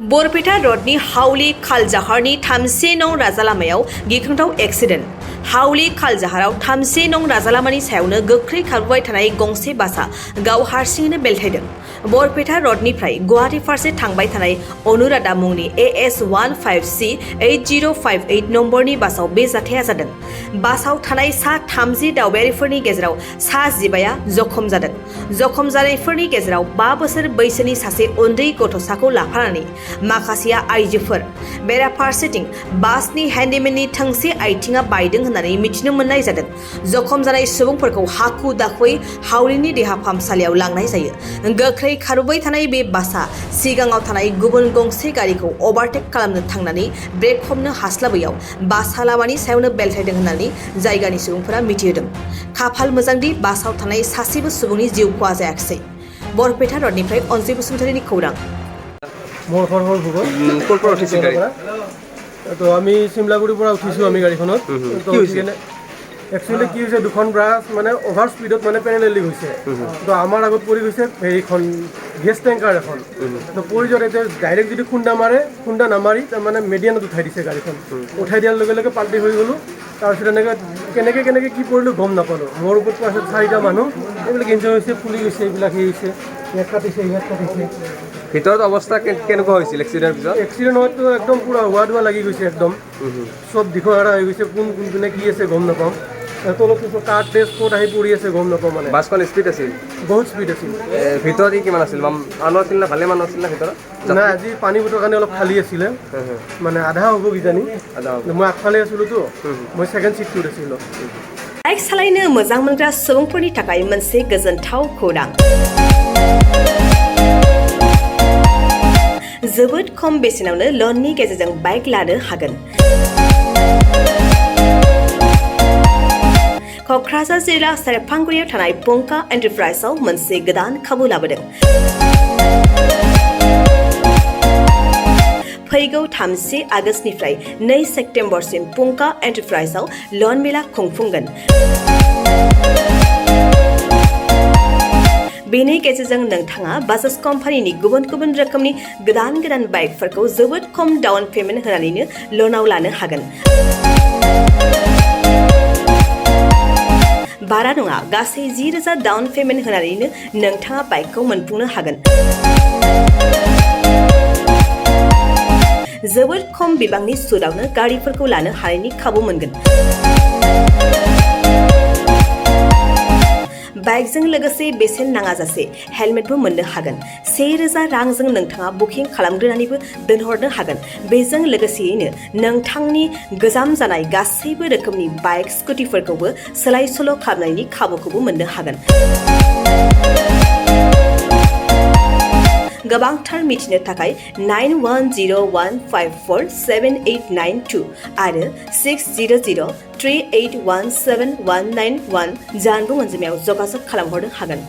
बरपेटा रोडनि हाउली खालजाहारनि 3 नं राजालामायाव गिख्रंथाव एक्सिडेन्ट। हाउली खालजाहाराव 3 नं राजालामानि सायावनो गोख्रै खारबोबाय थानाय गंसे बासआ गाव हारसिङैनो बेलथायदों। बरपेटा रोडनिफ्राय गुवाहाटी फारसे थांबाय थानाय अनुराधा मुंनि AS15C 8058 नम्बरनि बासआव बे जाथाया जादों। बासआव थानाय सा 30 दावबायारिफोरनि गेजेराव सा 15आ जखम जादों। जखम जानायफोरनि गेजेराव 5 बोसोर बैसोनि सासे उन्दै गथ'साखौ लाफानानै माखासेया आइजोफोर। बेराफारसेथिं बासनि हेन्डीमेननि थोंसे आइथिङा बायदों होननानै मिथिनो मोननाय जादों। जखम जानाय सुबुंफोरखौ हाखु दाखुयै हाउलीनि देहा फाहामसालियाव लांनाय जायो। गोख्रै खारबोबाय थानाय बे बासआ सिगाङाव थानाय गुबुन गंसे गारिखौ अभारटेक खालामनो थांनानै ब्रेक हमनो हास्लाबैयाव बासआ लामानि सायावनो बेलथायदों होननानै जायगानि सुबुंफोरा मिथिहोदों। खाफाल मोजांदि बासआव थानाय सासेबो सुबुंनि जिउ खहा जायाखिसै। बरपेटा रोडनिफ्राय अनजय बसुमतारीनि खौरां। মোৰ ঘৰ হ'ল ভূগোল ক'ৰ উঠিছিল গাড়ী? তো আমি চিমলাগুৰিৰ পৰা উঠিছোঁ আমি গাড়ীখনত। তো একচুৱেলি কি হৈছে, দুখন বাছ মানে অভাৰ স্পীডত মানে পেৰেলেলি গৈছে। তো আমাৰ আগত পৰি গৈছে হেৰিখন গেছ টেংকাৰ এখন। তো পৰি যোৱাত এতিয়া ডাইৰেক্ট যদি খুন্দা নামাৰি তাৰমানে মেডিয়ানত উঠাই দিছে গাড়ীখন। উঠাই দিয়াৰ লগে লগে পাল্টি হৈ গ'লোঁ। তাৰপিছত এনেকৈ কেনেকৈ কি কৰিলোঁ গম নাপালোঁ। মোৰ ওপৰত পাছত 4টা মানুহ এইবিলাক ইনজয় হৈছে, ফুলি গৈছে, এইবিলাক হেৰি হৈছে, ইয়াত কাটিছে। ভিতৰত অৱস্থা কেনেকুৱা হৈছিল এক্সিডেণ্টৰ পিছত? এক্সিডেণ্ট হয়তো একদম পুৰা হোৱা লাগি গৈছে একদম। চব দিশহাৰা হৈ গৈছে, কোনপিনে কি আছে গম নাপাওঁ। তলত কাৰ টেষ্ট ক'ত আহি পৰি আছে গম নাপাওঁ মানে। বাছখন স্পীড আছিল? বহুত স্পীড আছিল। ভিতৰত কিমান আছিল? মানুহ আছিল নে? ভালে মানুহ আছিল নে ভিতৰত? নাই, আজি পানী বটৰ কাৰণে অলপ খালী আছিলে, মানে আধা হ'ব কিজানি। মই আগফালে আছিলোঁতো, মই ছেকেণ্ড ছিটটোত আছিলোঁ। बाइक सालायनो मोजां मोनग्रा सुबुंफोरनि थाखाय मोनसे गोजोनथाव खौरां। जोबोद खम बेसेनावनो लननि गेजेरजों बाइक लानो हागोन। क'क्राझार जिल्ला सेरफांगुरियाव थानाय पंका एन्टारप्राइजआव मोनसे गोदान खाबु लाबोदों। फैगौ 30 आगस्तनिफ्राय 2 सेप्तेम्बरसिम पंका एन्टारप्राइजआव लन मेला खुंफुंगोन। बेनि गेजेरजों नोंथाङा बाजाज कम्पानिनि गुबुन गुबुन रोखोमनि गोदान बाइकफोरखौ जोबोद खम डाउन पेमेन्ट होनानैनो लनाव लानो हागोन। बारा नङा, गासै 10,000 डाउन पेमेन्ट होनानैनो नोंथाङा बाइकखौ मोनफुंनो हागोन। जोबोद खम बिबांनि सुदआवनो गारिफोरखौ लानो हानायनि खाबु मोनगोन। बाइकजों लोगोसे बेसेन नाङाजासे हेलमेटबो मोननो हागोन। 1,000 रांजों नोंथाङा बुकिं खालामग्रोनानैबो दोनहरनो हागोन। बेजों लोगोसेयैनो नोंथांनि गोजाम जानाय गासैबो रोखोमनि बाइक स्कुटिफोरखौबो सोलाय सोल' खालामनायनि खाबुखौबो मोननो हागोन। गोबांथार मिथिनो थाखाय 9101547892 आरो 60038171991 जानबुं अनजिमायाव जगाजग खालामहरनो हागोन।